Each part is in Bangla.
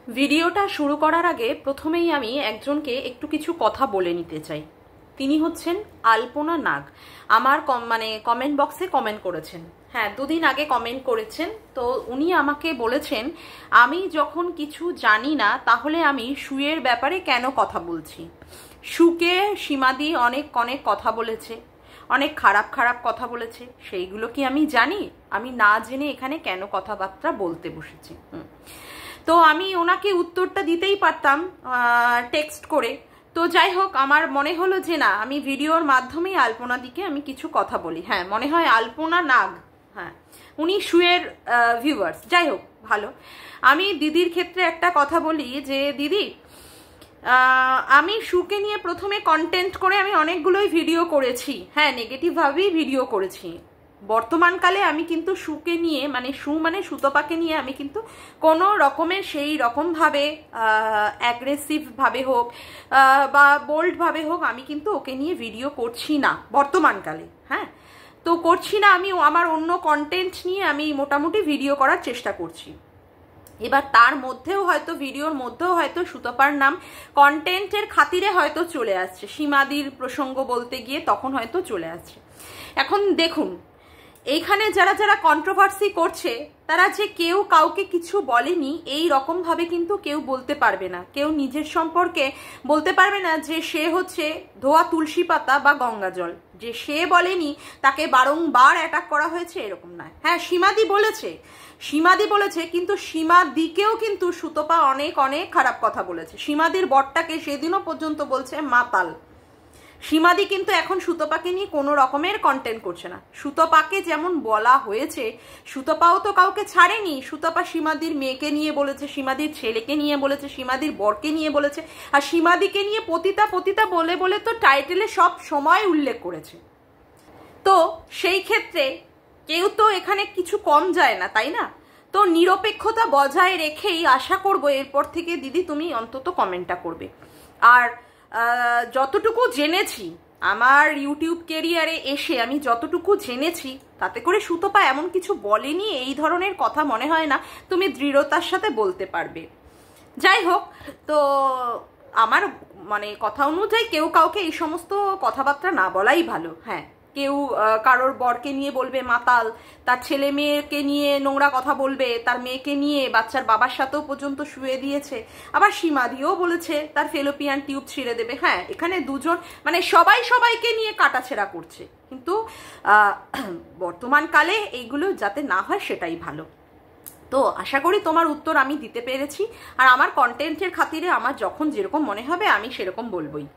ভিডিওটা শুরু করার আগে প্রথমেই আমি একজনকে একটু কিছু কথা বলে নিতে চাই। তিনি হচ্ছেন আলপনা নাগ। আমার কমেন্ট বক্সে কমেন্ট করেছেন। হ্যাঁ, দুদিন আগে কমেন্ট করেছেন। তো উনি আমাকে বলেছেন আমি যখন কিছু জানি না তাহলে আমি শুয়ের ব্যাপারে কেন কথা বলছি। শুকে সীমাদি অনেক অনেক কথা বলেছে, অনেক খারাপ খারাপ কথা বলেছে, সেইগুলো কি আমি জানি? আমি না জেনে এখানে কেন কথাবার্তা বলতে বসেছি? তো আমি ওনাকে উত্তরটা দিতেই পারতাম টেক্সট করে। তো যাই হোক, আমার মনে হলো যে না, আমি ভিডিওর মাধ্যমেই আলপনা দিকে আমি কিছু কথা বলি। হ্যাঁ, মনে হয় আলপনা নাগ, হ্যাঁ উনি শুয়ের ভিউয়ার্স। যাই হোক, ভালো। আমি দিদির ক্ষেত্রে একটা কথা বলি যে দিদি, আমি শুকে নিয়ে প্রথমে কন্টেন্ট করে আমি অনেকগুলোই ভিডিও করেছি। হ্যাঁ, নেগেটিভভাবেই ভিডিও করেছি। বর্তমানকালে আমি কিন্তু শুকে নিয়ে মানে সুতপাকে নিয়ে আমি কিন্তু কোনো রকমের সেই রকমভাবে অ্যাগ্রেসিভভাবে হোক বা বোল্ডভাবে হোক আমি কিন্তু ওকে নিয়ে ভিডিও করছি না বর্তমানকালে। হ্যাঁ, তো করছি না। আমি আমার অন্য কন্টেন্ট নিয়ে আমি মোটামুটি ভিডিও করার চেষ্টা করছি। এবার তার মধ্যেও হয়তো ভিডিওর মধ্যেও হয়তো সুতপার নাম কন্টেন্টের খাতিরে হয়তো চলে আসছে, সীমাদির প্রসঙ্গ বলতে গিয়ে তখন হয়তো চলে আসছে। এখন দেখুন, এইখানে যারা যারা কন্ট্রোভার্সি করছে তারা যে কেউ কাউকে কিছু বলেনি এই রকম ভাবে কিন্তু কেউ বলতে পারবে না। কেউ নিজের সম্পর্কে বলতে পারবে না যে সে হচ্ছে ধোয়া তুলসী পাতা বা গঙ্গা জল, যে সে বলেনি তাকে বারংবার অ্যাটাক করা হয়েছে এরকম নয়। হ্যাঁ, সীমাদি বলেছে, কিন্তু সীমাদিকেও কিন্তু সুতপা অনেক অনেক খারাপ কথা বলেছে। সীমাদির বরটাকে সেদিনও পর্যন্ত বলছে মাতাল। সীমাদি কিন্তু এখন সুতপাকে নিয়ে কোনো রকমের কন্টেন্ট করছে না। সুতপাকে যেমন বলা হয়েছে, সুতপাও তো কাউকে ছাড়েনি। সুতপা সীমাদির মেয়েকে নিয়ে বলেছে, সীমাদির ছেলেকে নিয়ে বলেছে, সীমাদির বরকে নিয়ে বলেছে, আর সীমাদিকে নিয়ে পতিতা বলে বলে তো টাইটেলে সব সময় উল্লেখ করেছে। তো সেই ক্ষেত্রে কেউ তো এখানে কিছু কম যায় না, তাই না? তো নিরপেক্ষতা বজায় রেখেই আশা করবো এরপর থেকে দিদি তুমি অন্তত কমেন্টটা করবে। আর যতটুকু জেনেছি, আমার ইউটিউব ক্যারিয়ারে এসে আমি যতটুকু জেনেছি, তাতে করে সুতপা এমন কিছু বলেনি। এই ধরনের কথা মনে হয় না তুমি দৃঢ়তার সাথে বলতে পারবে। যাই হোক, তো আমার কথা অনুযায়ী কেউ কাউকে এই সমস্ত কথাবার্তা না বলাই ভালো। হ্যাঁ, কেউ কারোর বরকে নিয়ে বলবে মাতাল, তার ছেলে মেয়েকে নিয়ে নোংরা কথা বলবে, তার মেয়েকে নিয়ে বাচ্চার বাবার সাথেও পর্যন্ত শুয়ে দিয়েছে। আবার সীমাদিও বলেছে তার ফেলোপিয়ান টিউব ছিঁড়ে দেবে। হ্যাঁ, এখানে দুজন সবাই সবাইকে নিয়ে কাটাছেড়া করছে, কিন্তু বর্তমানকালে এইগুলো যাতে না হয় সেটাই ভালো। তো আশা করি তোমার উত্তর আমি দিতে পেরেছি। আর আমার কন্টেন্টের খাতিরে আমার যখন যেরকম মনে হবে আমি সেরকম বলবোই।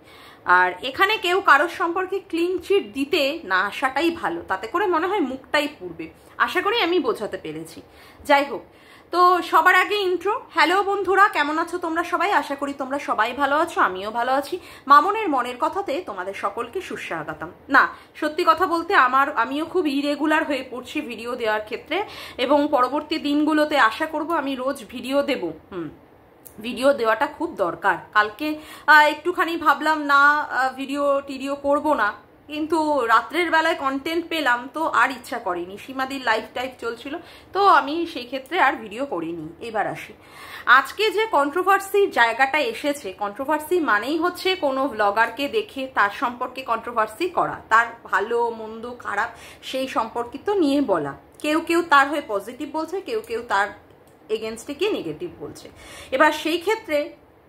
আর এখানে কেউ কারোর সম্পর্কে ক্লিন চিট দিতে না আসাটাই ভালো, তাতে করে মনে হয় মুখটাই পুড়বে। আশা করি আমি বোঝাতে পেরেছি। যাই হোক, তো সবার আগে ইন্ট্রো। হ্যালো বন্ধুরা, কেমন আছো তোমরা সবাই? আশা করি তোমরা সবাই ভালো আছো, আমিও ভালো আছি। মামনের মনের কথাতে তোমাদের সকলকে সুস্বাগতম। না, সত্যি কথা বলতে আমিও খুব ইরেগুলার হয়ে পড়ছি ভিডিও দেওয়ার ক্ষেত্রে, এবং পরবর্তী দিনগুলোতে আশা করব আমি রোজ ভিডিও দেব। ভিডিও দেওয়াটা খুব দরকার। কালকে একটুখানি ভাবলাম না ভিডিও করব না, কিন্তু রাত্রের বেলায় কন্টেন্ট পেলাম তো আর ইচ্ছা করেনি। সীমাদির লাইফ টাইপ চলছিল, তো আমি সেই ক্ষেত্রে আর ভিডিও করিনি। এবার আসি, আজকে যে কন্ট্রোভার্সির জায়গাটা এসেছে, কন্ট্রোভার্সি মানেই হচ্ছে কোনো ব্লগারকে দেখে তার সম্পর্কে কন্ট্রোভার্সি করা, তার ভালো মন্দ খারাপ সেই সম্পর্কিত নিয়ে বলা। কেউ কেউ তার হয়ে পজিটিভ বলছে, কেউ কেউ তার এগেনস্টে গিয়ে নেগেটিভ বলছে। এবার সেই ক্ষেত্রে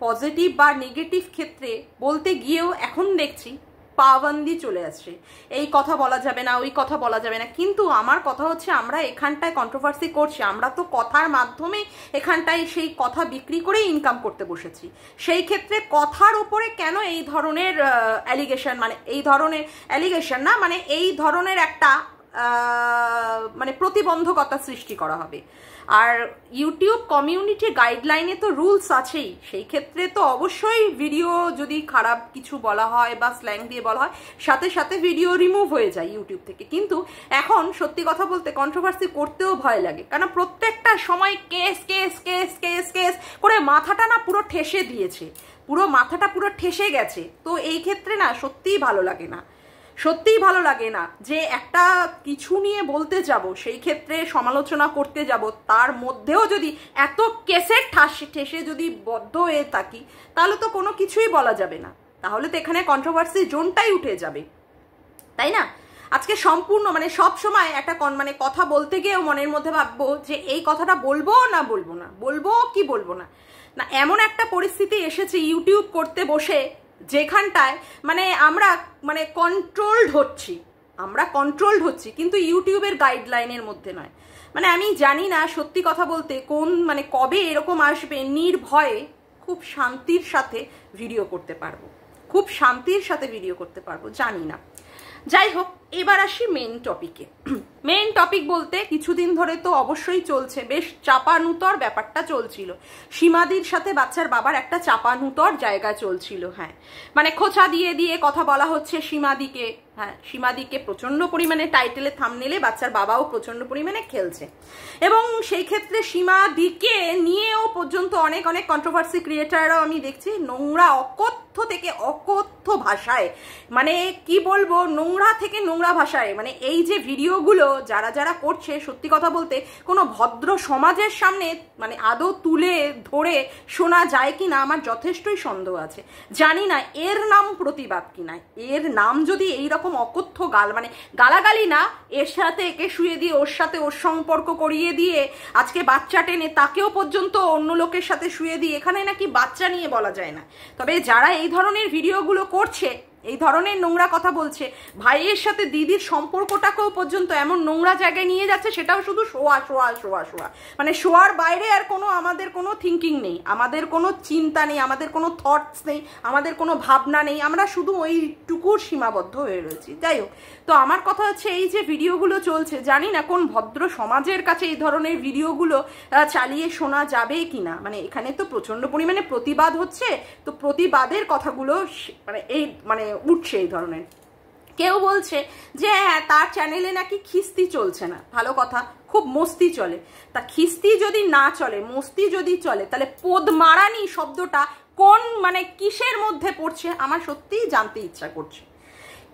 পজিটিভ বা নেগেটিভ ক্ষেত্রে বলতে গিয়েও এখন দেখছি পাবন্দি চলে আসছে, এই কথা বলা যাবে না, ওই কথা বলা যাবে না। কিন্তু আমার কথা হচ্ছে, আমরা এখানটায় কন্ট্রোভার্সি করছি, আমরা তো কথার মাধ্যমে এখানটায় সেই কথা বিক্রি করে ইনকাম করতে বসেছি। সেই ক্ষেত্রে কথার উপরে কেন এই ধরনের অ্যালিগেশন, এই ধরনের একটা প্রতিবন্ধকতা সৃষ্টি করা হবে। আর ইউটিউব কমিউনিটি গাইডলাইনে তো রুলস আছেই, সেই ক্ষেত্রে তো অবশ্যই ভিডিও যদি খারাপ কিছু বলা হয় বা স্ল্যাং দিয়ে বলা হয়, সাথে সাথে ভিডিও রিমুভ হয়ে যায় ইউটিউব থেকে। কিন্তু এখন সত্যি কথা বলতে কন্ট্রোভার্সি করতেও ভয় লাগে, কারণ প্রত্যেকটা সময় case case case case case করে মাথাটা না পুরো ঠেসে দিয়েছে, মাথাটা পুরো ঠেসে গেছে। তো এই ক্ষেত্রে না সত্যিই ভালো লাগে না। সত্যিই ভালো লাগে না যে একটা কিছু নিয়ে বলতে যাব, সেই ক্ষেত্রে সমালোচনা করতে যাব, তার মধ্যেও যদি এত কেসের ঠেসে যদি বদ্ধ হয়ে থাকি, তাহলে তো কোনো কিছুই বলা যাবে না, তাহলে তো এখানে কন্ট্রোভার্সি জোনটাই উঠে যাবে, তাই না? আজকে সম্পূর্ণ মানে সব সময় একটা মানে কথা বলতে গিয়েও মনের মধ্যে ভাববো যে এই কথাটা বলবো না বলবো না, বলবো কি বলবো না, না এমন একটা পরিস্থিতি এসেছে ইউটিউব করতে বসে যেখানটায় মানে আমরা মানে কন্ট্রোলড হচ্ছি কিন্তু ইউটিউবের গাইডলাইনের মধ্যে নয়। মানে আমি জানি না সত্যি কথা বলতে কোন মানে কবে এরকম আসবে নির্ভয়ে খুব শান্তির সাথে ভিডিও করতে পারবো, খুব শান্তির সাথে ভিডিও করতে পারবো, জানি না। যাই হোক, এবার আসি মেইন টপিকে। মেইন টপিক বলতে কিছুদিন ধরে তো অবশ্যই চলছে, বেশ চাপানুতর ব্যাপারটা চলছিল, সীমাদির সাথে বাচ্চার বাবার একটা চাপানুতর জায়গা চলছিল। হ্যাঁ, মানে খোঁচা দিয়ে দিয়ে কথা বলা হচ্ছে সীমাদিকে, হ্যাঁ সীমাদিকে প্রচন্ড পরিমাণে টাইটেলে থামনেলে বাচ্চার বাবাও প্রচন্ড পরিমাণে খেলছে, এবং সেই ক্ষেত্রে সীমাদিকে নিয়েও পর্যন্ত অনেক অনেক কন্ট্রোভার্সি ক্রিয়েটাররাও আমি দেখছি নোংরা অকথ্য থেকে অকথ্য ভাষায়, মানে কি বলবো, নোংরা থেকে নোংরা ভাষায়, মানে এই যে ভিডিওগুলো যারা যারা করছে সত্যি কথা বলতে কোনো ভদ্র সমাজের সামনে মানে আদৌ তুলে ধরে শোনা যায় কিনা আমার যথেষ্টই সন্দেহ আছে। জানি না এর নাম প্রতিবাদ কিনা, এর নাম যদি এইরকম অকথ্য মানে গালাগালি না, এর সাথে একে শুয়ে দিয়ে ওর সাথে ওর সম্পর্ক করিয়ে দিয়ে আজকে বাচ্চা টেনে তাকেও পর্যন্ত অন্য লোকের সাথে শুয়ে দিয়ে এখানে নাকি বাচ্চা নিয়ে বলা যায় না। তবে যারা এই ধরনের ভিডিওগুলো করছে, এই ধরনের নোংরা কথা বলছে, ভাইয়ের সাথে দিদির সম্পর্কটাকেও পর্যন্ত এমন নোংরা জায়গায় নিয়ে যাচ্ছে, সেটাও শুধু শোয়া মানে শোয়ার বাইরে আর কোনো আমাদের কোনো থিঙ্কিং নেই, আমাদের কোনো চিন্তা নেই, আমাদের কোনো থটস নেই, আমাদের কোনো ভাবনা নেই, আমরা শুধু ওইটুকুর সীমাবদ্ধ হয়ে রয়েছি। যাই হোক, তো আমার কথা হচ্ছে এই যে ভিডিওগুলো চলছে, জানি না কোন ভদ্র সমাজের কাছে এই ধরনের ভিডিওগুলো চালিয়ে শোনা যাবে কিনা। মানে এখানে তো প্রচন্ড পরিমাণে প্রতিবাদ হচ্ছে, তো প্রতিবাদের কথাগুলো মানে এই মানে উঠছে এই ধরনের। কেউ বলছে যে হ্যাঁ তার চ্যানেলে নাকি খিস্তি চলছে না, ভালো কথা, খুব মস্তি চলে। তা খিস্তি যদি না চলে, মস্তি যদি চলে, তাহলে পদমারানি শব্দটা কোন মানে কিসের মধ্যে পড়ছে আমার সত্যিই জানতে ইচ্ছা করছে।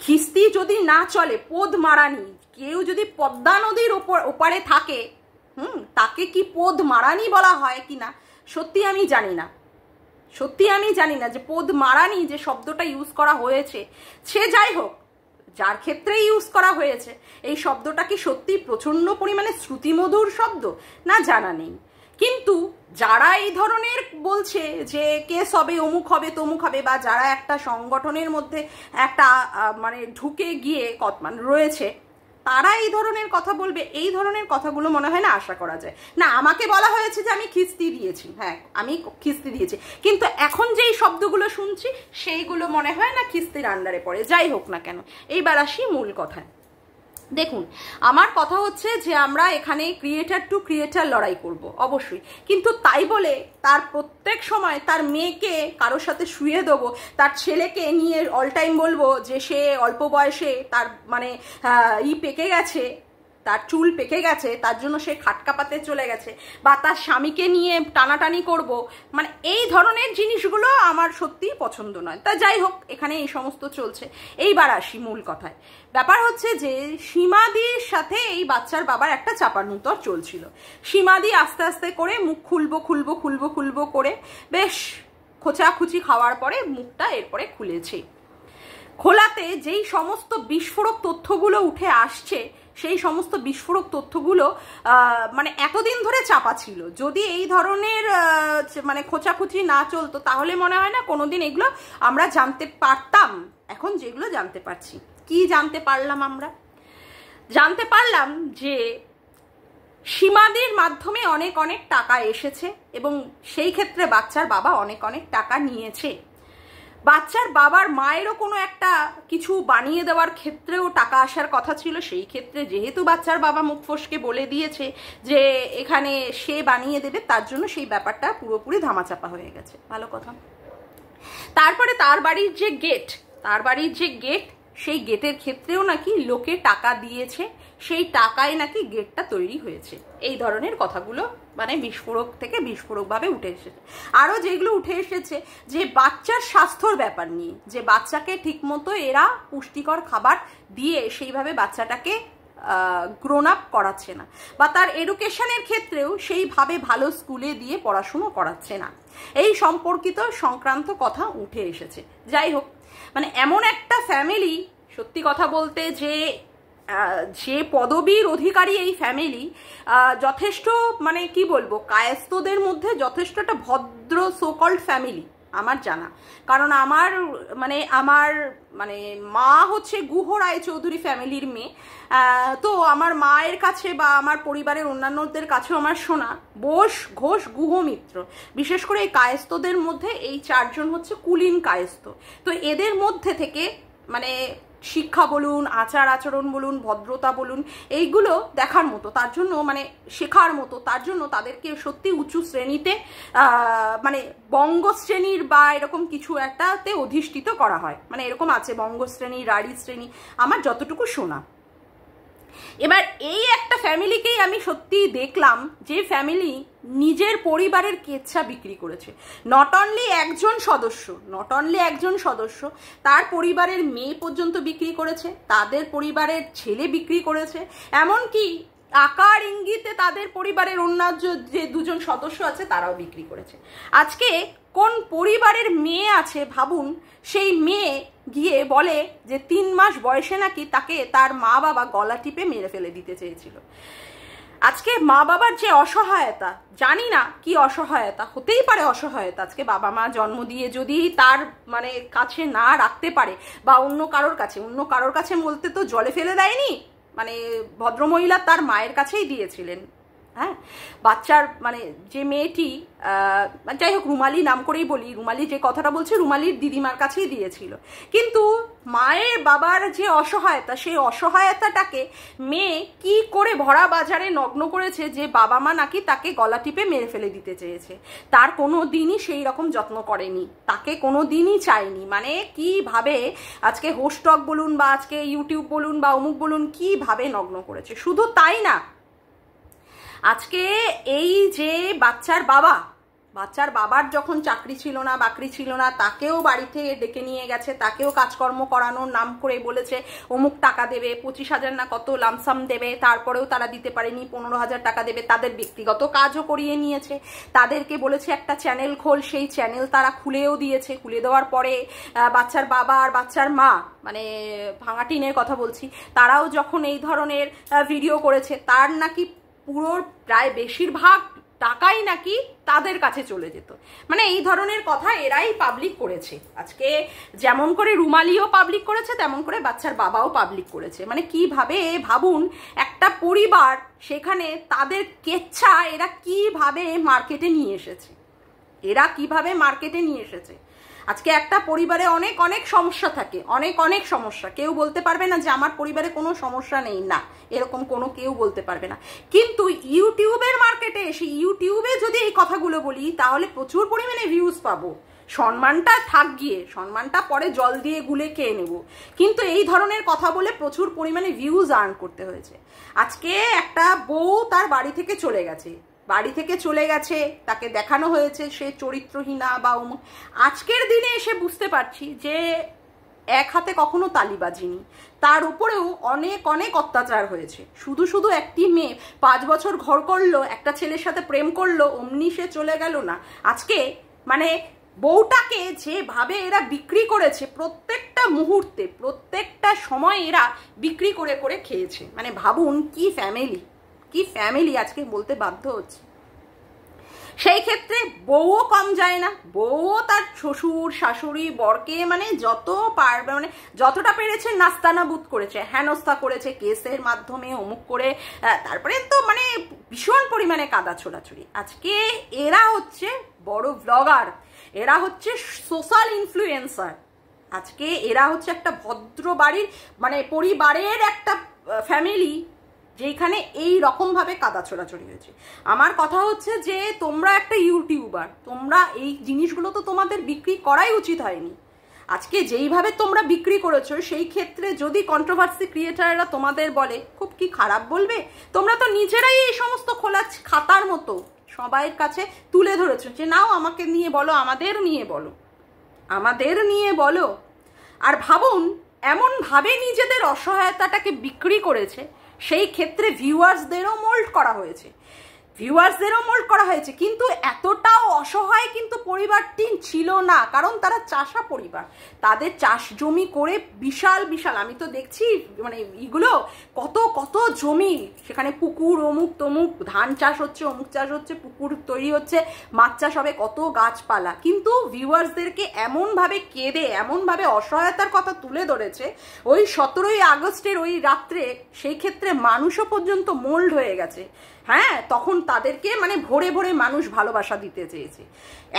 খিস্তি যদি না চলে, পদমারানি, কেউ যদি পদ্মা নদীর ওপারে থাকে, তাকে কি পদমারানি বলা হয় কিনা সত্যি আমি জানি না, সত্যি আমি জানি না যে পদমারানি যে শব্দটা ইউজ করা হয়েছে, সে যাই হোক যার ক্ষেত্রে ইউজ করা হয়েছে এই শব্দটা কি সত্যি প্রচন্ড পরিমাণে শ্রুতিমধুর শব্দ না জানা নেই। কিন্তু যারা এই ধরনের বলছে যে কেস হবে, অমুক হবে, তমুক হবে, বা যারা একটা সংগঠনের মধ্যে একটা মানে ঢুকে গিয়ে মানে রয়েছে, তারা এই ধরনের কথা বলবে, এই ধরনের কথাগুলো মনে হয় না আশা করা যায় না। আমাকে বলা হয়েছে যে আমি খিস্তি দিয়েছি, হ্যাঁ আমি খিস্তি দিয়েছি, কিন্তু এখন যেই শব্দগুলো শুনছি সেইগুলো মনে হয় না খিস্তির আন্ডারে পড়ে। যাই হোক না কেন, এইবার আসি মূল কথায়। দেখুন, আমার কথা হচ্ছে যে আমরা এখানে ক্রিয়েটার টু ক্রিয়েটার লড়াই করব অবশ্যই, কিন্তু তাই বলে তার প্রত্যেক সময় তার মেয়েকে কারোর সাথে শুয়ে দেবো, তার ছেলেকে নিয়ে অল টাইম বলবো যে সে অল্প বয়সে তার মানে পেকে গেছে, তার চুল পেকে গেছে, তার জন্য সে খাটকা পাতে চলে গেছে, বা তার স্বামীকে নিয়ে টানাটানি করব, মানে এই ধরনের জিনিসগুলো আমার সত্যিই পছন্দ নয়। তা যাই হোক, এখানে এই সমস্ত চলছে। এইবার আসি মূল কথায়। ব্যাপার হচ্ছে যে সীমাদির সাথে এই বাচ্চার বাবার একটা চাপানুতর চলছিল। সীমাদি আস্তে আস্তে করে মুখ খুলবো করে বেশ খোঁচাখুচি খাওয়ার পরে মুখটা এরপরে খুলেছে। খোলাতে যেই সমস্ত বিস্ফোরক তথ্যগুলো উঠে আসছে, সেই সমস্ত বিস্ফোরক তথ্যগুলো মানে এতদিন ধরে চাপা ছিল। যদি এই ধরনের মানে খোঁচাখুচি না চলতো তাহলে মনে হয় না কোনোদিন এগুলো আমরা জানতে পারতাম। এখন যেগুলো জানতে পারছি, কি জানতে পারলাম? আমরা জানতে পারলাম যে সীমাদির মাধ্যমে অনেক অনেক টাকা এসেছে, এবং সেই ক্ষেত্রে বাচ্চার বাবা অনেক অনেক টাকা নিয়েছে। বাচ্চার বাবার মায়েরও কোনো একটা কিছু বানিয়ে দেওয়ার ক্ষেত্রেও টাকা আসার কথা ছিল। সেই ক্ষেত্রে যেহেতু বাচ্চার বাবা মুখ ফসকে বলে দিয়েছে যে এখানে সে বানিয়ে দেবে, তার জন্য সেই ব্যাপারটা পুরোপুরি ধামাচাপা হয়ে গেছে, ভালো কথা। তারপরে তার বাড়ির যে গেট সেই গেটের ক্ষেত্রেও নাকি লোকে টাকা দিয়েছে, সেই টাকায় নাকি গেটটা তৈরি হয়েছে। এই ধরনের কথাগুলো মানে বিস্ফোরক থেকে বিস্ফোরকভাবে উঠে এসেছে। আরও যেগুলো উঠে এসেছে যে বাচ্চার স্বাস্থ্যর ব্যাপার নিয়ে, যে বাচ্চাকে ঠিকমতো এরা পুষ্টিকর খাবার দিয়ে সেইভাবে বাচ্চাটাকে গ্রোন আপ করাচ্ছে না, বা তার এডুকেশনের ক্ষেত্রেও সেইভাবে ভালো স্কুলে দিয়ে পড়াশুনো করাচ্ছে না, এই সম্পর্কিত সংক্রান্ত কথা উঠে এসেছে। যাই হোক, মানে এমন একটা ফ্যামিলি, সত্যি কথা বলতে যে পদবীর অধিকারী এই ফ্যামিলি, যথেষ্ট মানে কি বলবো, কায়স্থদের মধ্যে যথেষ্ট একটা ভদ্র সোকল্ড ফ্যামিলি আমার জানা। কারণ আমার মানে মা হচ্ছে গুহ রায়চৌধুরী ফ্যামিলির মেয়ে। তো আমার মায়ের কাছে বা আমার পরিবারের অন্যান্যদের কাছেও আমার শোনা বোস, ঘোষ, গুহ, মিত্র, বিশেষ করে এই কায়স্থদের মধ্যে এই 4 জন হচ্ছে কুলীন কায়স্থ। তো এদের মধ্যে থেকে মানে শিক্ষা বলুন, আচার আচরণ বলুন, ভদ্রতা বলুন, এইগুলো দেখার মতো, তার জন্য মানে শেখার মতো, তার জন্য তাদেরকে সত্যি উঁচু শ্রেণীতে মানে বঙ্গশ্রেণীর বা এরকম কিছু একটাতে অধিষ্ঠিত করা হয়। মানে এরকম আছে বঙ্গশ্রেণী, রাঢ়ী শ্রেণী, আমার যতটুকু শোনা। এবার এই একটা ফ্যামিলিকেই আমি সত্যি দেখলাম যে ফ্যামিলি নিজের পরিবারের কেচ্ছা বিক্রি করেছে। নট অনলি একজন সদস্য, তার পরিবারের মেয়ে পর্যন্ত বিক্রি করেছে, তাদের পরিবারের ছেলে বিক্রি করেছে, এমনকি আকার ইঙ্গিতে তাদের পরিবারের অন্যান্য যে 2 জন সদস্য আছে তারাও বিক্রি করেছে। আজকে কোন পরিবারের মেয়ে আছে ভাবুন, সেই মেয়ে গিয়ে বলে যে 3 মাস বয়সে নাকি তাকে তার মা বাবা গলা টিপে মেরে ফেলে দিতে চেয়েছিল। আজকে মা বাবার যে অসহায়তা, জানি না কি অসহায়তা, হতেই পারে অসহায়তা, আজকে বাবা মা জন্ম দিয়ে যদি তার মানে কাছে না রাখতে পারে বা অন্য কারোর কাছে বলতে তো জলে ফেলে দেয়নি, মানে ভদ্রমহিলা তার মায়ের কাছেই দিয়েছিলেন। হ্যাঁ, বাচ্চার মানে যে মেয়েটি, যাই হোক রুমালি নাম করেই বলি, রুমালি যে কথাটা বলছে রুমালির দিদিমার কাছেই দিয়েছিল। কিন্তু মায়ের বাবার যে অসহায়তা, সেই অসহায়তাটাকে মেয়ে কি করে ভরা বাজারে নগ্ন করেছে যে বাবা মা নাকি তাকে গলা টিপে মেরে ফেলে দিতে চেয়েছে। তার কোনো দিনই সেই রকম যত্ন করেনি, তাকে কোনো দিনই চায়নি। মানে কিভাবে আজকে হোস্টক বলুন বা আজকে ইউটিউব বলুন বা অমুক বলুন, কিভাবে নগ্ন করেছে। শুধু তাই না, আজকে এই যে বাচ্চার বাবার যখন চাকরি ছিল না, বাকরি ছিল না, তাকেও বাড়িতে ডেকে নিয়ে গেছে, তাকেও কাজকর্ম করানোর নাম করে বলেছে অমুক টাকা দেবে, 25,000 না কত লামসাম দেবে, তারপরেও তারা দিতে পারেনি, 15,000 টাকা দেবে। তাদের ব্যক্তিগত কাজও করিয়ে নিয়েছে, তাদেরকে বলেছে একটা চ্যানেল খোল, সেই চ্যানেল তারা খুলেও দিয়েছে। খুলে দেওয়ার পরে বাচ্চার বাবা আর বাচ্চার মা, মানে ভাঙা টিনের কথা বলছি, তারাও যখন এই ধরনের ভিডিও করেছে, তার নাকি পুরো প্রায় বেশিরভাগ টাকাই নাকি তাদের কাছে চলে যেত। মানে এই ধরনের কথা এরাই পাবলিক করেছে। আজকে যেমন করে রুমালিও পাবলিক করেছে, তেমন করে বাচ্চার বাবাও পাবলিক করেছে। মানে কিভাবে ভাবুন, একটা পরিবার, সেখানে তাদের কেচ্ছা এরা কিভাবে মার্কেটে নিয়ে এসেছে। আজকে একটা পরিবারে অনেক সমস্যা থাকে, অনেক সমস্যা, কেউ বলতে পারবে না যে আমার পরিবারে কোনো সমস্যা নেই, না, এরকম কোনো কেউ বলতে পারবে না। কিন্তু ইউটিউবের মার্কেটে এসে ইউটিউবে যদি এই কথাগুলো বলি, তাহলে প্রচুর পরিমাণে ভিউজ পাবো, সম্মানটা থাক গিয়ে, সম্মানটা পরে জল দিয়ে গুলে খেয়ে নেব, কিন্তু এই ধরনের কথা বলে প্রচুর পরিমাণে ভিউজ আর্ন করতে হয়েছে। আজকে একটা বউ তার বাড়ি থেকে চলে গেছে, তাকে দেখানো হয়েছে সে চরিত্রহীনা বা আজকের দিনে এসে বুঝতে পারছি যে এক হাতে কখনো তালি বাজিনি, তার উপরেও অনেক অত্যাচার হয়েছে। শুধু একটি মেয়ে 5 বছর ঘর করলো, একটা ছেলের সাথে প্রেম করলো, অমনি সে চলে গেল না। আজকে মানে বউটাকে যেভাবে এরা বিক্রি করেছে, প্রত্যেকটা মুহূর্তে, প্রত্যেকটা সময় এরা বিক্রি করে খেয়েছে। মানে ভাবুন কি ফ্যামিলি আজকে বলতে বাধ্য হচ্ছে। সেই ক্ষেত্রে বউও কম যায় না, বউও তার শ্বশুর শাশুড়ি বরকে মানে যতটা পেরেছে নাস্তানাবুদ করেছে, হেনস্থা করেছে, কেসের মাধ্যমে অমুক করে, তারপরে তো মানে ভীষণ পরিমাণে কাদা ছোড়াছুড়ি। আজকে এরা হচ্ছে বড় ব্লগার, এরা হচ্ছে সোশ্যাল ইনফ্লুয়েন্সার, আজকে এরা হচ্ছে একটা ভদ্র বাড়ির মানে পরিবারের একটা ফ্যামিলি, যেখানে এই রকমভাবে কাদা ছোড়াছড়ি হয়েছে। আমার কথা হচ্ছে যে তোমরা একটা ইউটিউবার, তোমরা এই জিনিসগুলো তো তোমাদের বিক্রি করাই উচিত হয়নি। আজকে যেইভাবে তোমরা বিক্রি করেছো সেই ক্ষেত্রে যদি কন্ট্রোভার্সি ক্রিয়েটাররা তোমাদের বলে, খুব কি খারাপ বলবে? তোমরা তো নিজেরাই এই সমস্ত খোলা খাতার মতো সবাইয়ের কাছে তুলে ধরেছো যে নাও আমাকে নিয়ে বলো, আমাদের নিয়ে বলো, আমাদের নিয়ে বলো। আর ভাবুন এমনভাবে নিজেদের অসহায়তাটাকে বিক্রি করেছে, সেই ক্ষেত্রে ভিউয়ার্সদেরও মোল্ড করা হয়েছে, কিন্তু এতটাও অসহায় কিন্তু পরিবারটি ছিল না, কারণ তারা চাষা পরিবার, তাদের চাষ জমি করে বিশাল বিশাল, আমি তো দেখছি মানে এগুলো কত কত জমি, সেখানে পুকুর অমুক তমুক, ধান চাষ হচ্ছে, অমুক চাষ হচ্ছে, পুকুর তৈরি হচ্ছে, মাছ চাষ হবে, কত গাছপালা, কিন্তু ভিউয়ার্সদেরকে এমনভাবে কেঁদে এমনভাবে অসহায়তার কথা তুলে ধরেছে ওই 17ই আগস্টের ওই রাত্রে, সেই ক্ষেত্রে মানুষও পর্যন্ত মোল্ড হয়ে গেছে। হ্যাঁ, তখন তাদেরকে মানে ভরে ভরে মানুষ ভালোবাসা দিতে চেয়েছে।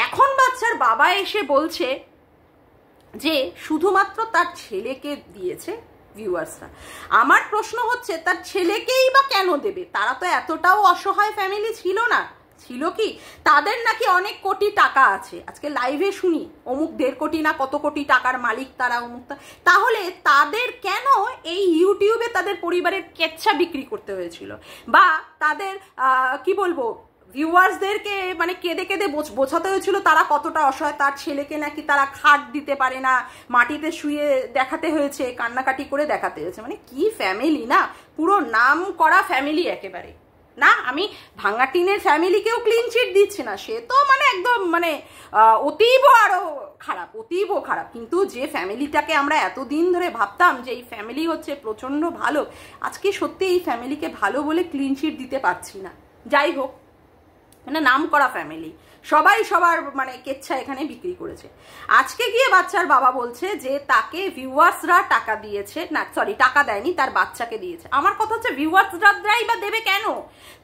এখন বাচ্চার বাবা এসে বলছে যে শুধুমাত্র তার ছেলেকে দিয়েছে ভিউয়ার্সরা। আমার প্রশ্ন হচ্ছে তার ছেলেকেই বা কেন দেবে? তারা তো এতটাও অসহায় ফ্যামিলি ছিল না, ছিল কি? তাদের নাকি অনেক কোটি টাকা আছে, আজকে লাইভে শুনি অমুক 1.5 কোটি না কত কোটি টাকার মালিক তারা, অমুক। তাহলে তাদের কেন এই ইউটিউবে তাদের পরিবারের কেচ্ছা বিক্রি করতে হয়েছিল? বা তাদের কি বলবো, ভিউয়ার্সদেরকে মানে কেঁদে কেঁদে বোঝাতে হয়েছিল তারা কতটা অসহায়, তার ছেলেকে নাকি তারা খাট দিতে পারে না, মাটিতে শুয়ে দেখাতে হয়েছে, কান্নাকাটি করে দেখাতে হয়েছে। মানে কি ফ্যামিলি না, পুরো নাম করা ফ্যামিলি একেবারে। না, আমি ভাঙা টিনের ফ্যামিলিকেও ক্লিন চিট দিচ্ছি না, সে তো মানে একদম মানে অতীব আরো খারাপ, অতীব খারাপ। কিন্তু যে ফ্যামিলিটাকে আমরা এতদিন ধরে ভাবতাম যে এই ফ্যামিলি হচ্ছে প্রচণ্ড ভালো, আজকে সত্যি এই ফ্যামিলিকে ভালো বলে ক্লিন চিট দিতে পারছি না। যাই হোক, মানে নাম করা ফ্যামিলি, সবাই সবার মানে কেচ্ছা এখানে বিক্রি করেছে। আজকে গিয়ে বাচ্চার বাবা বলছে যে তাকে ভিউয়ার্সরা টাকা দিয়েছে, না সরি টাকা দেয়নি, তার বাচ্চাকে দিয়েছে। আমার কথা হচ্ছে ভিউয়ার্সরাই বা দেবে কেন?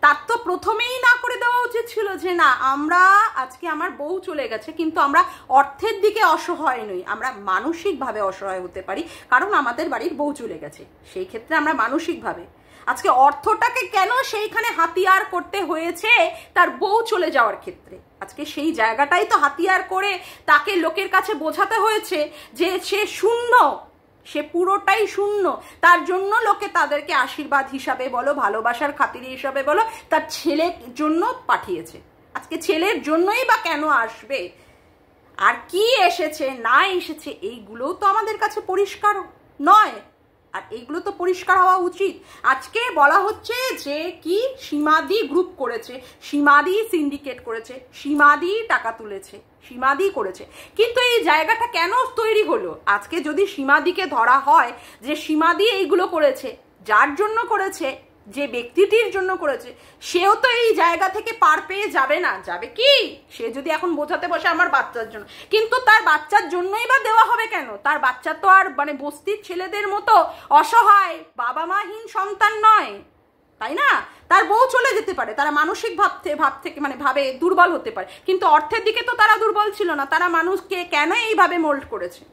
তার তো প্রথমেই না করে দেওয়া উচিত ছিল যে না, আমরা আজকে আমার বউ চলে গেছে কিন্তু আমরা অর্থের দিকে অসহায় নই, আমরা মানসিকভাবে অসহায় হতে পারি, কারণ আমাদের বাড়ির বউ চলে গেছে, সেই ক্ষেত্রে আমরা মানসিকভাবে। আজকে অর্থটাকে কেন সেইখানে হাতিয়ার করতে হয়েছে তার বউ চলে যাওয়ার ক্ষেত্রে? আজকে সেই জায়গাটাই তো হাতিয়ার করে তাকে লোকের কাছে বোঝাতে হয়েছে যে সে শূন্য, সে পুরোটাই শূন্য। তার জন্য লোকে তাদেরকে আশীর্বাদ হিসাবে বলো, ভালোবাসার খাতিরে হিসাবে বলো, তার ছেলের জন্য পাঠিয়েছে। আজকে ছেলের জন্যই বা কেন আসবে? আর কি এসেছে না এসেছে এইগুলোও তো আমাদের কাছে পরিষ্কার নয়, আর এইগুলো তো পরিষ্কার হওয়া উচিত। আজকে বলা হচ্ছে যে কি সীমাদি গ্রুপ করেছে, সীমাদি সিন্ডিকেট করেছে, সীমাদি টাকা তুলেছে, সীমাদি করেছে, কিন্তু এই জায়গাটা কেন তৈরি হলো? আজকে যদি সীমাদিকে ধরা হয় যে সীমাদি এইগুলো করেছে, যার জন্য করেছে, যে ব্যক্তিটির জন্য করেছে, সেও তো এই জায়গা থেকে পার পেয়ে যাবে না। যাবে কি? সে যদি এখন বোঝাতে বসে আমার বাচ্চার জন্য, কিন্তু তার বাচ্চার জন্যই বা দেওয়া হবে কেন? তার বাচ্চা তো আর মানে বস্তির ছেলেদের মতো অসহায় বাবা মাহীন সন্তান নয়, তাই না? তার বউ চলে যেতে পারে, তারা মানসিক ভাব থেকে মানে ভাবে দুর্বল হতে পারে, কিন্তু অর্থের দিকে তো তারা দুর্বল ছিল না। তারা মানুষকে কেন এইভাবে মোল্ড করেছে?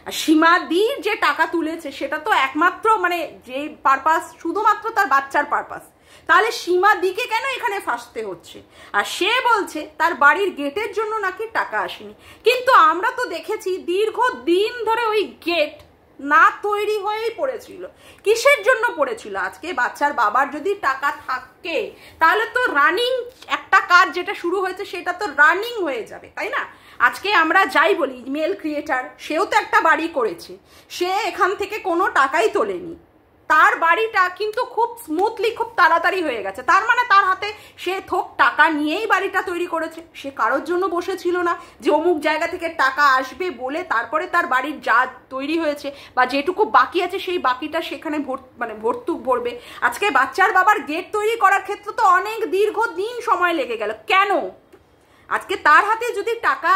সীমাদির যে টাকা তুলেছে সেটা তো একমাত্র মানে যে পারপাস, শুধুমাত্র তার বাচ্চার পারপাস। তাহলে সীমাদিকে কেন এখানে ফাঁসতে হচ্ছে? আর সে বলছে তার বাড়ির গেটের জন্য নাকি টাকা আসেনি, কিন্তু আমরা তো দেখেছি দীর্ঘদিন ধরে ওই গেট না তৈরি হয়েই পড়েছিল। কিসের জন্য পড়েছিল? আজকে বাচ্চার বাবার যদি টাকা থাকে তাহলে তো রানিং একটা কাজ যেটা শুরু হয়েছে সেটা তো রানিং হয়ে যাবে, তাই না? আজকে আমরা যাই বলি মেল ক্রিয়েটার, সেও তো একটা বাড়ি করেছে, সে এখান থেকে কোনো টাকাই তোলেনি, তার বাড়িটা কিন্তু খুব স্মুথলি খুব তাড়াতাড়ি হয়ে গেছে। তার মানে তার হাতে সে থোক টাকা নিয়েই বাড়িটা তৈরি করেছে, সে কারোর জন্য বসেছিল না যে অমুক জায়গা থেকে টাকা আসবে বলে তারপরে তার বাড়ির যা তৈরি হয়েছে বা যেটুকু বাকি আছে সেই বাকিটা সেখানে ভর্তুক ভরবে। আজকে বাচ্চার বাবার গেট তৈরি করার ক্ষেত্রে তো অনেক দীর্ঘদিন সময় লেগে গেল। কেন? আজকে তার হাতে যদি টাকা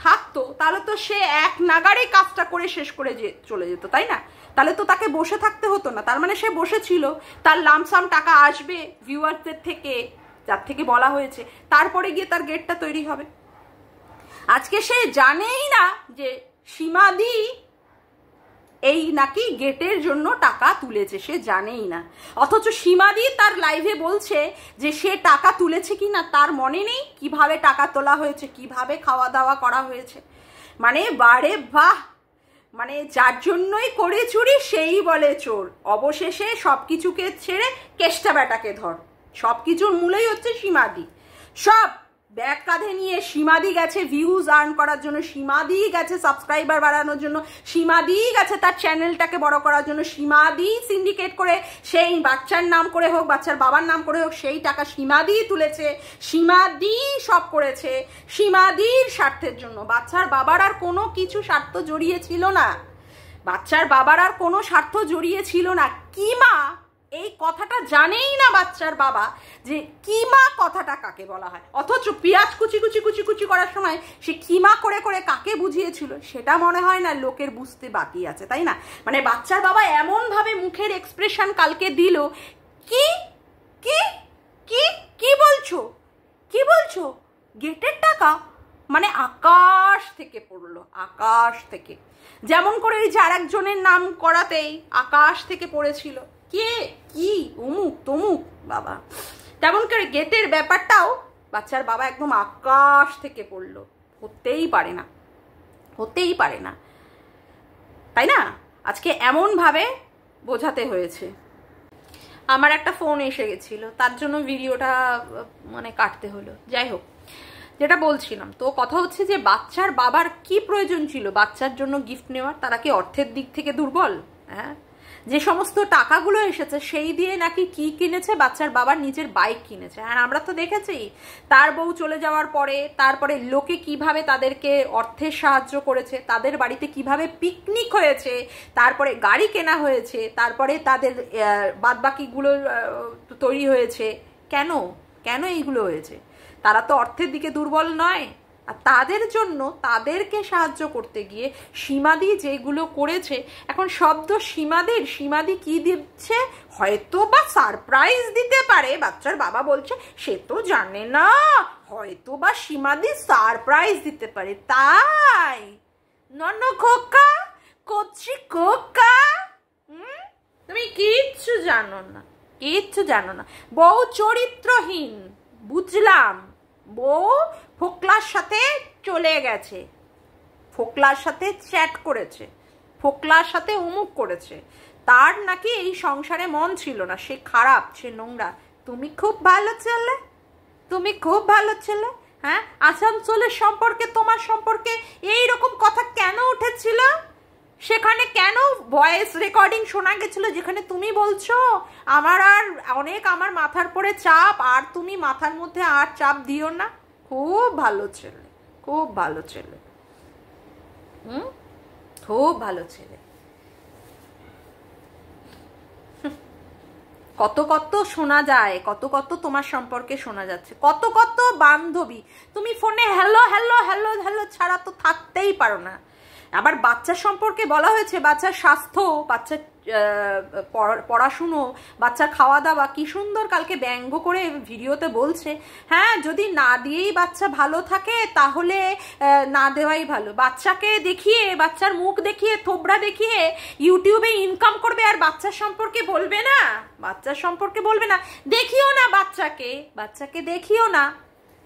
থাকতো তাহলে তো সে এক নাগাড়ে কাজটা করে শেষ করে চলে যেত, তাই না? তাহলে তো তাকে বসে থাকতে হতো না। তার মানে সে বসেছিল, তার লামসাম টাকা আসবে ভিউয়ারদের থেকে, যার থেকে বলা হয়েছে, তারপরে গিয়ে তার গেটটা তৈরি হবে। আজকে সে জানেই না যে সীমাদি এই নাকি গেটের জন্য টাকা তুলেছে, সে জানেই না। অথচ সীমাদি তার লাইভে বলছে যে সে টাকা তুলেছে কিনা তার মনে নেই, কিভাবে টাকা তোলা হয়েছে, কিভাবে খাওয়া দাওয়া করা হয়েছে। মানে বারে বাহ, মানে যার জন্যই করে চুরি সেই বলে চোর। অবশেষে সব কিছুকে ছেড়ে কেষ্টা বেটাকে ধর। সব কিছুর মূলেই হচ্ছে সীমাদি। সব ব্যাগ কাঁধে নিয়ে সীমাদি গেছে ভিউজ আর্ন করার জন্য, সীমাদি গেছে সাবস্ক্রাইবার বাড়ানোর জন্য, সীমাদি গেছে তার চ্যানেলটাকে বড় করার জন্য, সীমাদি সিন্ডিকেট করে সেই বাচ্চার নাম করে হোক, বাচ্চার বাবার নাম করে হোক, সেই টাকা সীমাদি তুলেছে, সীমাদি সব করেছে সীমাদির স্বার্থের জন্য। বাচ্চার বাবার আর কোনো কিছু স্বার্থ জড়িয়ে ছিল না, বাচ্চার বাবার আর কোনো স্বার্থ জড়িয়ে ছিল না। কিমা এই কথাটা জানেই না বাচ্চার বাবা যে কিমা কথাটা কাকে বলা হয়, অথচ পেঁয়াজ কুচি কুচি কুচি কুচি করার সময় সে কিমা করে করে কাকে বুঝিয়েছিল সেটা মনে হয় না লোকের বুঝতে বাকি আছে, তাই না? মানে বাচ্চার বাবা এমন ভাবে মুখের এক্সপ্রেশন কালকে দিল, কি কি কি কি বলছো, কি বলছো? গেটের টাকা মানে আকাশ থেকে পড়লো, আকাশ থেকে। যেমন করে এই যে আর একজনের নাম করাতেই আকাশ থেকে পড়েছিল, কে কি অমুক তমুক বাবা, তেমন করে গেটের ব্যাপারটাও বাচ্চার বাবা একদম আকাশ থেকে পড়লো। হতেই পারে না, হতেই পারে না, তাই না? আজকে এমন ভাবে বোঝাতে হয়েছে। আমার একটা ফোন এসে গেছিল, তার জন্য ভিডিওটা মানে কাটতে হলো। যাই হোক, যেটা বলছিলাম, তো কথা হচ্ছে যে বাচ্চার বাবার কি প্রয়োজন ছিল বাচ্চার জন্য গিফট নেওয়ার? তারা কি অর্থের দিক থেকে দুর্বল? হ্যাঁ, যে সমস্ত টাকাগুলো এসেছে সেই দিয়ে নাকি কি কিনেছে, বাচ্চার বাবার নিজের বাইক কিনেছে। আর আমরা তো দেখেছি তার বউ চলে যাওয়ার পরে তারপরে লোকে কিভাবে তাদেরকে অর্থের সাহায্য করেছে, তাদের বাড়িতে কিভাবে পিকনিক হয়েছে, তারপরে গাড়ি কেনা হয়েছে, তারপরে তাদের বাদবাকিগুলো তৈরি হয়েছে। কেন কেন এইগুলো হয়েছে? তারা তো অর্থের দিকে দুর্বল নয়। আর তাদের জন্য তাদেরকে সাহায্য করতে গিয়ে সীমাদি যেগুলো করেছে, এখন শব্দ সীমাদির, সীমাদি কি দিচ্ছে? হয়তো বা সারপ্রাইজ দিতে পারে। বাচ্চার বাবা বলছে সে তো জানে না, হয়তো বা সীমাদি সারপ্রাইজ দিতে পারে। তাই নন খোকা, কচি খোকা, তুমি কিচ্ছু জানো না, কিচ্ছু জানো না। বউ চরিত্রহীন, বুঝলাম। বউ ফোকলার সাথে চলে গেছে, ফোকলার সাথে চ্যাট করেছে, ফোকলার সাথে উমুক করেছে, তার নাকি এই সংসারে মন ছিল না, সে খারাপ, সে নোংরা। তুমি খুব ভালো ছেলে, তুমি খুব ভালো ছেলে। হ্যাঁ, আসানসোলের সম্পর্কে, তোমার সম্পর্কে এইরকম কথা কেন উঠেছিল? সেখানে কেন ভয়েস রেকর্ডিং শোনা গেছিল যেখানে তুমি বলছো আমার আর অনেক, আমার মাথার পরে চাপ, আর তুমি মাথার মধ্যে আর চাপ দিও না? খুব ভালো ছেলে, খুব ভালো ছেলে, খুব ভালো ছেলে। কত কত শোনা যায়, কত কত তোমার সম্পর্কে শোনা যাচ্ছে, কত কত বান্ধবী। তুমি ফোনে হ্যালো হ্যালো হ্যালো হ্যালো ছাড়া তো থাকতেই পারো না। আবার বাচ্চার সম্পর্কে বলা হয়েছে, বাচ্চার স্বাস্থ্য, বাচ্চার পড়াশুনো, বাচ্চার খাওয়া দাওয়া, কি সুন্দর কালকে ব্যঙ্গ করে ভিডিওতে বলছে, হ্যাঁ যদি না দিয়েই বাচ্চা ভালো থাকে তাহলে না দেওয়াই ভালো। বাচ্চাকে দেখিয়ে, বাচ্চার মুখ দেখিয়ে, থোবড়া দেখিয়ে ইউটিউবে ইনকাম করবে আর বাচ্চার সম্পর্কে বলবে না, বাচ্চার সম্পর্কে বলবে না। দেখিও না বাচ্চাকে, বাচ্চাকে দেখিও না।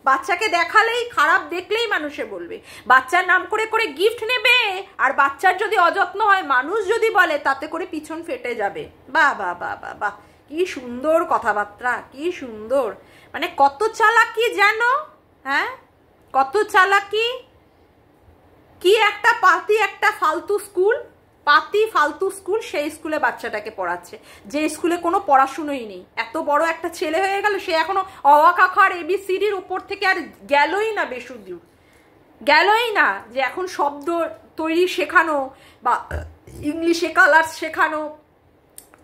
বাচ্চাকে দেখালেই, খারাপ দেখলেই মানুষে বলবে। বাচ্চার নাম করে করে গিফট নেবে, আর বাচ্চার যদি অযত্ন হয়, মানুষ যদি বলে, তাতে করে পিছন ফেটে যাবে। বাহ বাহ বাহ বাহ বাহ, কি সুন্দর কথাবার্তা, কি সুন্দর। মানে কত চালাকি জানো? হ্যাঁ, কত চালাকি। কি একটা পাতি, একটা ফালতু স্কুল, পাতি ফালতু স্কুল, সেই স্কুলে বাচ্চাটাকে পড়াচ্ছে, যে স্কুলে কোনো পড়াশুনোই নেই। এত বড় একটা ছেলে হয়ে গেল, সে এখনো অওয়াকাখার এবিসিডির উপর থেকে আর গেলই না, বেসুদূর গেলই না, যে এখন শব্দ তৈরি শেখানো বা ইংলিশে কালার্স শেখানো,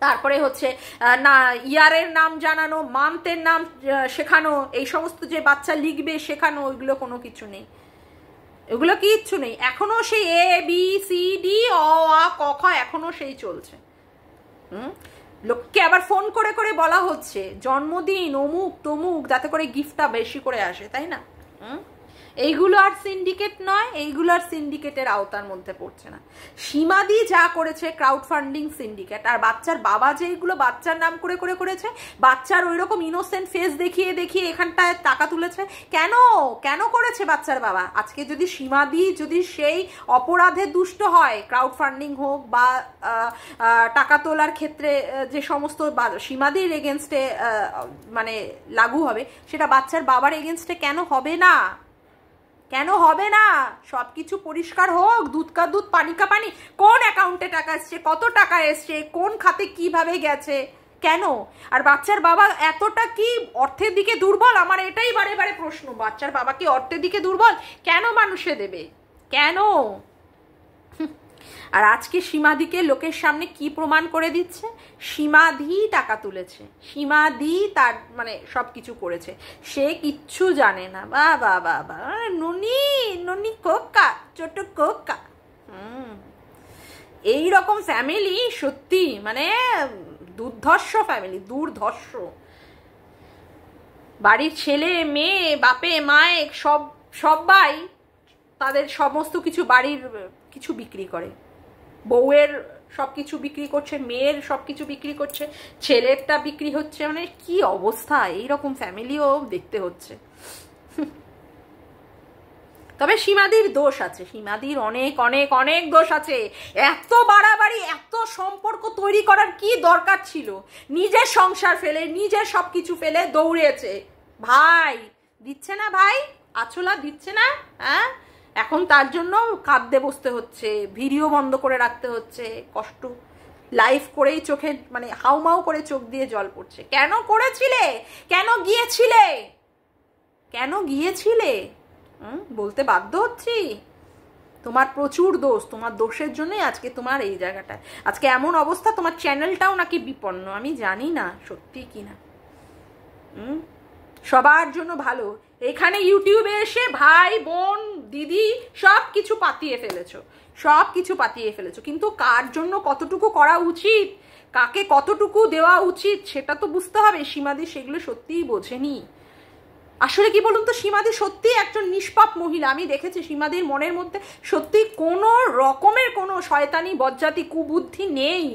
তারপরে হচ্ছে না ইয়ারের নাম জানানো, মান্থের নাম শেখানো, এই সমস্ত যে বাচ্চা লিখবে শেখানো, ওইগুলো কোনো কিছু নেই, এগুলো কিচ্ছু নেই। এখনো সেই এ বি সি ডি অ আ ক খ এখনো সেই চলছে। লোককে আবার ফোন করে করে বলা হচ্ছে জন্মদিন অমুক তমুক, যাতে করে গিফটটা বেশি করে আসে, তাই না? এইগুলো আর সিন্ডিকেট নয়, এইগুলো আর সিন্ডিকেটের আওতার মধ্যে পড়ছে না। সীমাদি যা করেছে ক্রাউড ফান্ডিং সিন্ডিকেট, আর বাচ্চার বাবা যে এইগুলো বাচ্চার নাম করে করে করেছে, বাচ্চার ওই রকম ইনোসেন্ট ফেস দেখিয়ে দেখিয়ে এখানটায় টাকা তুলেছে, কেন কেন করেছে বাচ্চার বাবা? আজকে যদি সীমাদি যদি সেই অপরাধে দুষ্ট হয়, ক্রাউড ফান্ডিং হোক বা টাকা তোলার ক্ষেত্রে যে সমস্ত সীমাদির এগেনস্টে মানে লাগু হবে, সেটা বাচ্চার বাবার এগেনস্টে কেন হবে না? কেন হবে না? সবকিছু পরিষ্কার হোক, দুধ কা দুধ পানি কা পানি। কোন অ্যাকাউন্টে টাকা এসছে, কত টাকা এসছে, কোন খাতে কিভাবে গেছে, কেন? আর বাচ্চার বাবা এতটা কি অর্থের দিকে দুর্বল? আমার এটাই বারে বারে প্রশ্ন, বাচ্চার বাবা কি অর্থের দিকে দুর্বল? কেন মানুষে দেবে, কেন? আর আজকে সীমাদিকে লোকের সামনে কি প্রমাণ করে দিচ্ছে? সীমাদি টাকা তুলেছে, সীমাদি তার মানে সবকিছু করেছে, সে কিচ্ছু জানে না। বাবা বাবা, ননি ননি কোকা, ছোট কোকা। এইরকম ফ্যামিলি সত্যি মানে দুর্ধর্ষ ফ্যামিলি, দুর্ধর্ষ। বাড়ির ছেলে মেয়ে বাপে মায়ে সবাই তাদের সমস্ত কিছু, বাড়ির কিছু বিক্রি করে, বউয়ের সবকিছু বিক্রি করছে, মেয়ের সবকিছু বিক্রি করছে, ছেলেরটা বিক্রি হচ্ছে, মানে কি অবস্থা! এইরকম ফ্যামিলিও দেখতে হচ্ছে। তবে সীমাদির দোষ আছে, সীমাদির অনেক অনেক অনেক দোষ আছে। এত বাড়াবাড়ি, এত সম্পর্ক তৈরি করার কি দরকার ছিল? নিজের সংসার ফেলে, নিজের সবকিছু ফেলে দৌড়েছে। ভাই দিচ্ছে না, ভাই আছলা দিচ্ছে না, হ্যাঁ? এখন তার জন্য কাঁদতে বসতে হচ্ছে, ভিডিও বন্ধ করে রাখতে হচ্ছে, কষ্ট। লাইভ করেই চোখে মানে হাউমাউ করে চোখ দিয়ে জল পড়ছে। কেন করেছিলে? কেন গিয়েছিলে? কেন গিয়েছিলে? বলতে বাধ্য হচ্ছি, তোমার প্রচুর দোষ, তোমার দোষের জন্যই আজকে তোমার এই জায়গাটায়, আজকে এমন অবস্থা। তোমার চ্যানেলটাও নাকি বিপন্ন, আমি জানি না সত্যি কিনা। সবার জন্য ভালো, এখানে ইউটিউবে এসে ভাই বোন দিদি সব কিছু পাতিয়ে ফেলেছো, সব কিছু পাতিয়ে ফেলেছো, কিন্তু কার জন্য কতটুকু করা উচিত, কাকে কতটুকু দেওয়া উচিত সেটা তো বুঝতে হবে। সীমাদি সেগুলো সত্যিই বোঝেনি। আসলে কি বলুন তো, সীমাদি সত্যি একজন নিষ্পাপ মহিলা। আমি দেখেছি সীমাদির মনের মধ্যে সত্যি কোনো রকমের কোনো শয়তানি বজ্জাতি কুবুদ্ধি নেই।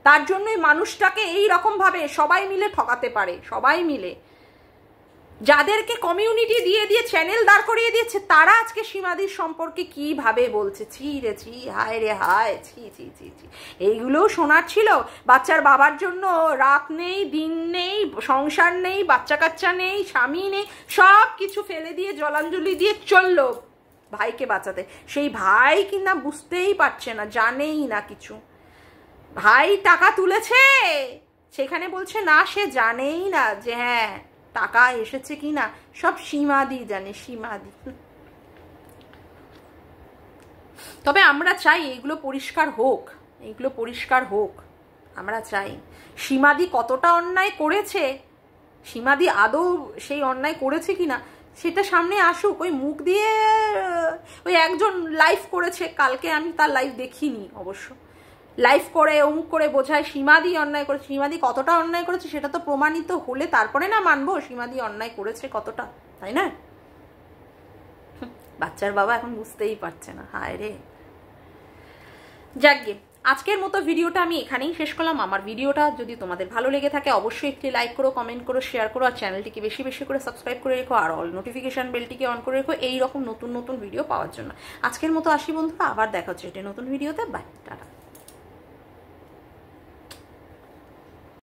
তার জন্যই মানুষটাকে এই রকম ভাবে সবাই মিলে ঠকাতে পারে, সবাই মিলে। যাদেরকে কমিউনিটি দিয়ে দিয়ে চ্যানেল দাঁড় করিয়ে দিয়েছে, তারা আজকে সীমাদির সম্পর্কে কিভাবে বলছে, ছি রে ছি, হায় রে হায়, ছি ছি ছি ছি। এইগুলোও শোনার ছিল? বাচ্চার বাবার জন্য রাত নেই, দিন নেই, সংসার নেই, বাচ্চা কাচ্চা নেই, স্বামী নেই, সব কিছু ফেলে দিয়ে জলাঞ্জলি দিয়ে চললো ভাইকে বাঁচাতে। সেই ভাই কিনা বুঝতেই পারছে না, জানেই না কিছু। ভাই টাকা তুলেছে, সেখানে বলছে না সে জানেই না যে হ্যাঁ টাকা এসেছে কিনা, সব সীমাদি জানে, সীমাদি। তবে আমরা চাই এইগুলো পরিষ্কার হোক, এইগুলো পরিষ্কার হোক, আমরা চাই। সীমাদি কতটা অন্যায় করেছে, সীমাদি আদৌ সেই অন্যায় করেছে কিনা সেটা সামনে আসুক। ওই মুখ দিয়ে ওই একজন লাইভ করেছে কালকে, আমি তার লাইভ দেখিনি অবশ্য, লাইভ করে অমুক করে বোঝায় সীমাদি অন্যায় করেছে। সীমাদি কতটা অন্যায় করেছে সেটা তো প্রমাণিত হলে তারপরে না মানবো সীমাদি অন্যায় করেছে কতটা, তাই না? বাচ্চার বাবা এখন বুঝতেই পারছে না, হায় রে। যাকগে, আজকের মতো ভিডিওটা আমি এখানেই শেষ করলাম। আমার ভিডিওটা যদি তোমাদের ভালো লেগে থাকে অবশ্যই একটি লাইক করো, কমেন্ট করো, শেয়ার করো, আর চ্যানেলটিকে বেশি বেশি করে সাবস্ক্রাইব করে রেখো, আর অল নোটিফিকেশন বেলটিকে অন করে রেখো এইরকম নতুন নতুন ভিডিও পাওয়ার জন্য। আজকের মতো আসি বন্ধুরা, আবার দেখা হচ্ছে একটি নতুন ভিডিওতে। Bye, tata.